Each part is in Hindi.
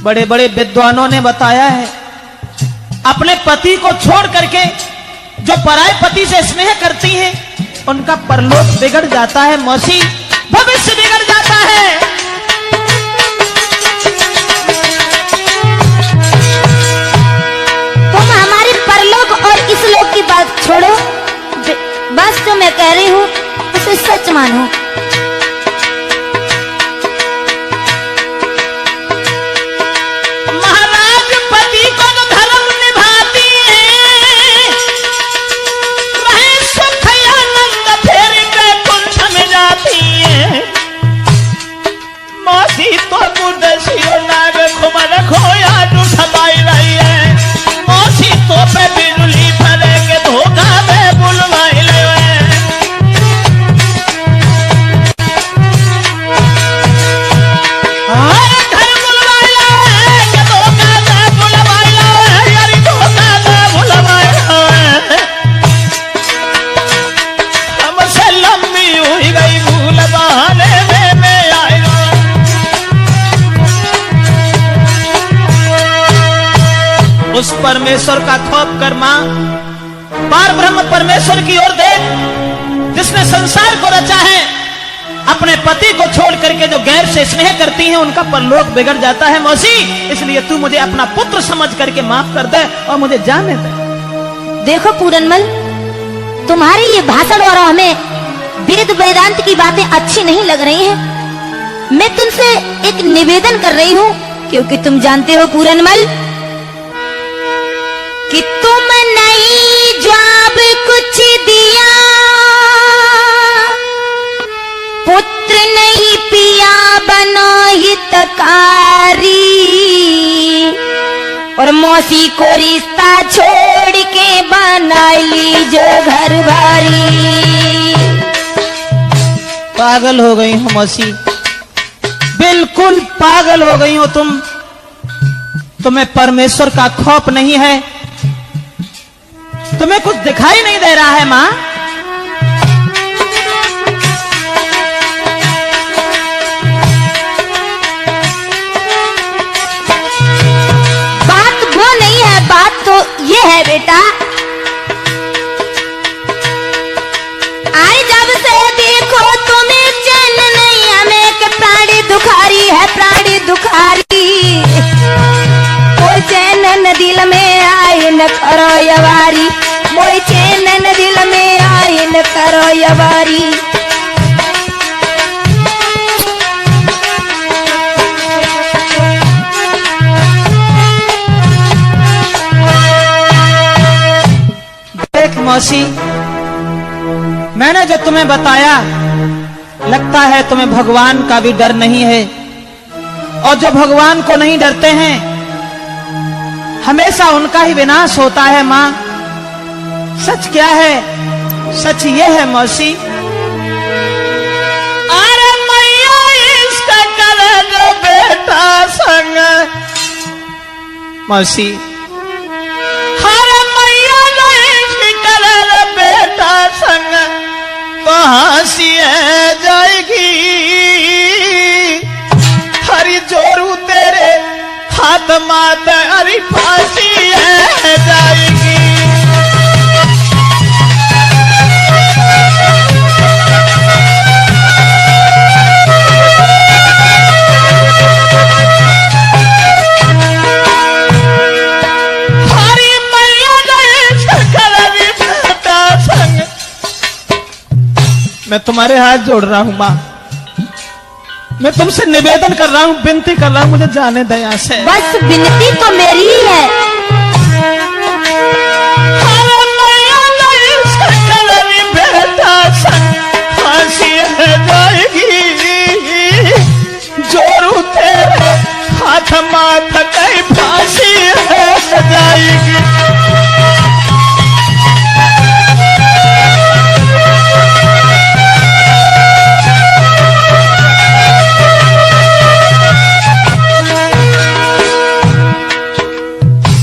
बड़े बड़े विद्वानों ने बताया है, अपने पति को छोड़ करके जो पराये पति से स्नेह करती हैं उनका परलोक बिगड़ जाता है मौसी, भविष्य बिगड़ जाता है। तुम हमारे परलोक और इस लोक की बात छोड़ो, बस जो मैं कह रही हूँ उसे सच मानो। उस परमेश्वर का खौफ कर मां, पार ब्रह्म परमेश्वर की ओर देख, जिसने संसार को रचा है। अपने पति को छोड़ करके जो गैर से स्नेह करती हैं उनका परलोक बिगड़ जाता है मौसी, इसलिए तू मुझे अपना पुत्र समझ करके माफ कर दे और मुझे जाने दे। देखो पूरनमल, तुम्हारी ये भाषण और हमें वेद वेदांत की बातें अच्छी नहीं लग रही हैं। मैं तुमसे एक निवेदन कर रही हूँ, क्योंकि तुम जानते हो पूरनमल कि तुम नहीं जवाब कुछ दिया, पुत्र नहीं पिया बनो हितकारी, और मौसी को रिश्ता छोड़ के बना लीजो घर भारी। पागल हो गई हो मौसी, बिल्कुल पागल हो गई हो तुम। तुम्हें परमेश्वर का खौफ नहीं है, तुम्हें कुछ दिखाई नहीं दे रहा है मां। बात वो नहीं है, बात तो ये है बेटा, आई जब से देखो तुम्हें चैन नहीं, हमें के प्राणी दुखारी है, प्राणी दुखारी। कोई चैन न दिल में आई न करो यवारी, कोई चैन न दिल में आई न करो यवारी। देख मौसी, मैंने जो तुम्हें बताया, लगता है तुम्हें भगवान का भी डर नहीं है, और जो भगवान को नहीं डरते हैं हमेशा उनका ही विनाश होता है मां। सच क्या है? सच ये है मौसी, अरे मैया इसका कलर बेटा संग मौसी, अरे मैया इसका कलर बेटा संग तो हंसी जाएगी, हरी जोरू तेरे हाथ मात हरी फांसी जाएगी। हरी मैया बेटा संग, मैं तुम्हारे हाथ जोड़ रहा हूं मां, मैं तुमसे निवेदन कर रहा हूँ, विनती कर रहा हूँ, मुझे जाने दे यहाँ से। बस विनती तो मेरी ही है। बेटा फांसी जाएगी, जोरू तेरे हाथ माथ कहीं फांसी जाएगी।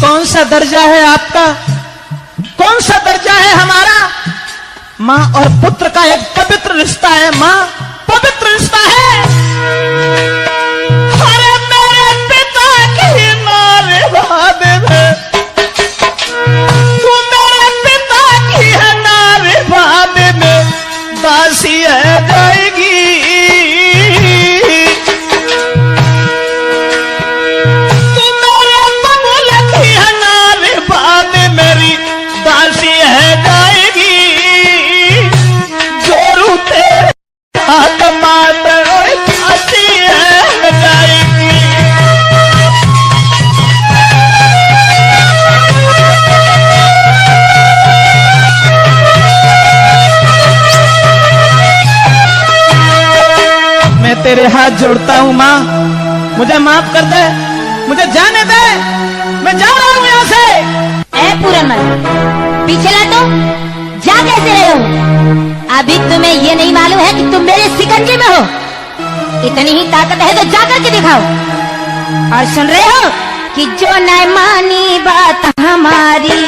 कौन सा दर्जा है आपका, कौन सा दर्जा है हमारा? माँ और पुत्र का एक पवित्र रिश्ता है माँ, पवित्र रिश्ता है। अरे मेरे पिता की जोड़ता हूँ माँ, मुझे माफ कर दे, मुझे जाने दे, मैं जा रहा हूँ यहाँ से। ए पूरनमल, पीछे ला तो जा कैसे रहे हो? अभी तुम्हें ये नहीं मालूम है कि तुम मेरे शिकंजे में हो? इतनी ही ताकत है तो जा करके दिखाओ। और सुन रहे हो कि जो न मानी बात हमारी,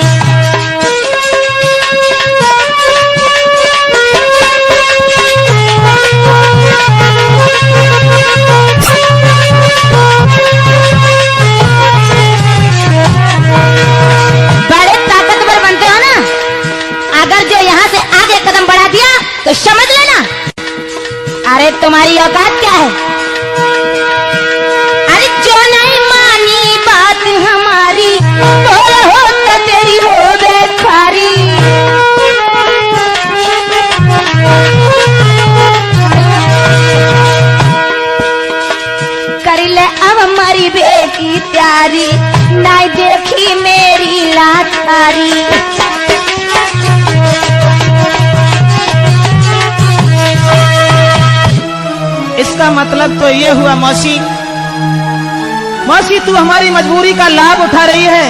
बड़े ताकतवर बनते हो ना, अगर जो यहाँ से आगे कदम बढ़ा दिया तो समझ लेना, अरे तुम्हारी औकात क्या है? अरे जो नहीं मानी बात हमारी, बोल हो तो तेरी हो बेखारी। कर ले अब हमारी बेटी प्यारी, ना देखी मेरी लाचारी। इसका मतलब तो ये हुआ मौसी, मौसी तू हमारी मजबूरी का लाभ उठा रही है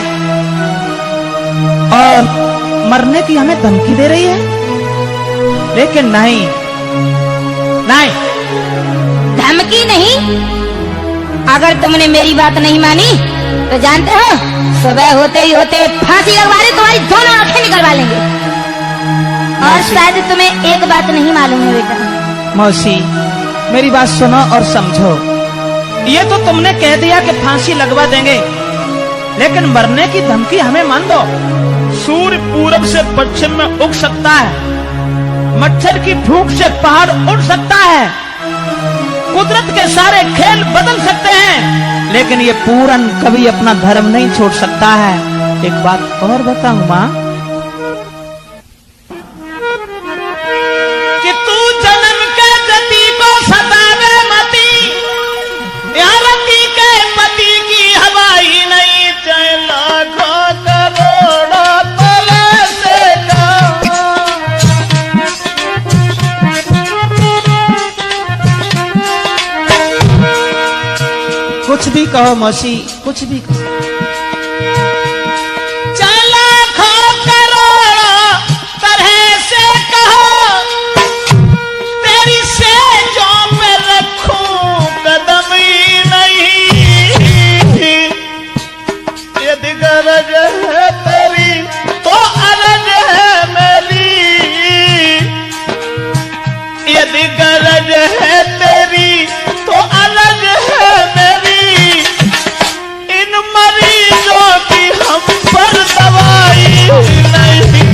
और मरने की हमें धमकी दे रही है। लेकिन नहीं नहीं, धमकी नहीं, अगर तुमने मेरी बात नहीं मानी तो जानते हो सुबह होते ही होते फांसी लगवा रहे, तुम्हारी दोनों आंखें निकलवा लेंगे। और शायद तुम्हें एक बात नहीं मालूम है बेटा। मौसी मेरी बात सुनो और समझो, ये तो तुमने कह दिया कि फांसी लगवा देंगे, लेकिन मरने की धमकी हमें मान दो। सूर्य पूरब से पश्चिम में उग सकता है, मच्छर की फूंक से पहाड़ उड़ सकता है, कुदरत के सारे खेल बदल सकते हैं, लेकिन ये पूरन कभी अपना धर्म नहीं छोड़ सकता है। एक बात और बताऊं माँ, कि तू जन्म के जति को सतावे मती, यार रति के पति की हवाई नहीं, चाहे लाखों करोड़ों तले से कुछ भी कहो मौसी, कुछ भी कहो। चाहे लाखों करोड़ों तरह से कहो, तेरी सेजों पे रखूं कदम ही नहीं। यदि गरज है तेरी तो अरज है मेरी, यदि गरज है तेरी तो अरज है मेरी। इन मरीजों की हम पर दवाई नहीं।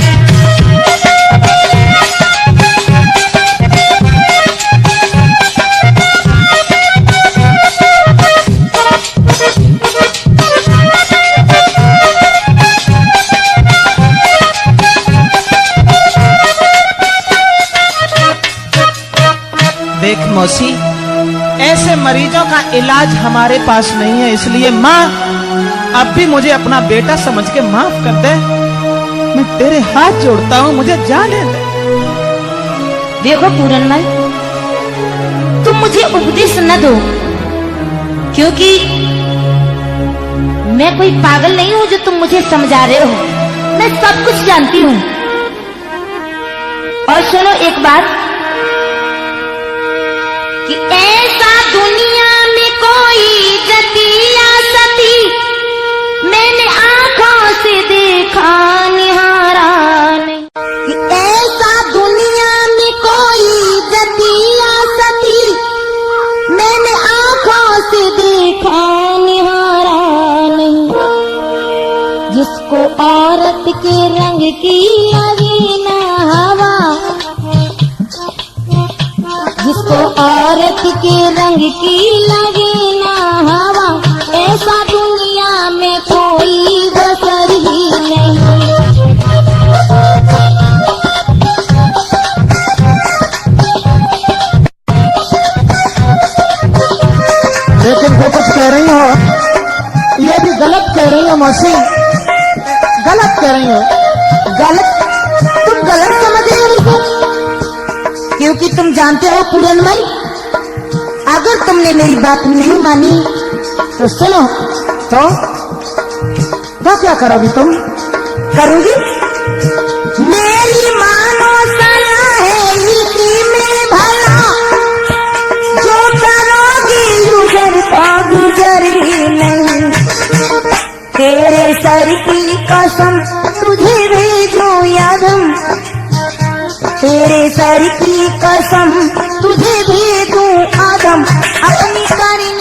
देख मौसी, ऐसे मरीजों का इलाज हमारे पास नहीं है, इसलिए माँ अब भी मुझे अपना बेटा समझ के माफ कर दे। मैं तेरे हाथ जोड़ता हूँ, मुझे जाने दे। देखो पूरनमल, तुम मुझे उपदेश न दो, क्योंकि मैं कोई पागल नहीं हूं जो तुम मुझे समझा रहे हो। मैं सब कुछ जानती हूँ। और सुनो एक बात, कि ऐसा दुनिया में कोई जतिया सती मैंने आंखों से देखा निहारा नहीं। कि ऐसा दुनिया में कोई जतिया सती मैंने आंखों से देखा निहारा नहीं। जिसको औरत के रंग की लगी ना हवा, जिसको औरत के रंग की लगी ना हवा, ऐसा दुनिया में कोई बसर ही नहीं। लेकिन जो कुछ कह रही हो ये भी गलत कह रही हो मौसी, गलत कह रही हो। गलत? तुम गलत समझ रहे हो मुझको? क्योंकि तुम जानते हो पूरनमल, अगर तुमने मेरी बात नहीं मानी तो सुनो। तो क्या करोगी तुम? करूंगी। मेरी मानो सलाह है इसी में भला, जो करोगी गुजर तो गुजर ही नहीं। तेरे सर की कसम तुझे भेजूं आदम, तेरे सर की कसम तुझे भेजूं आदम, अपनी करी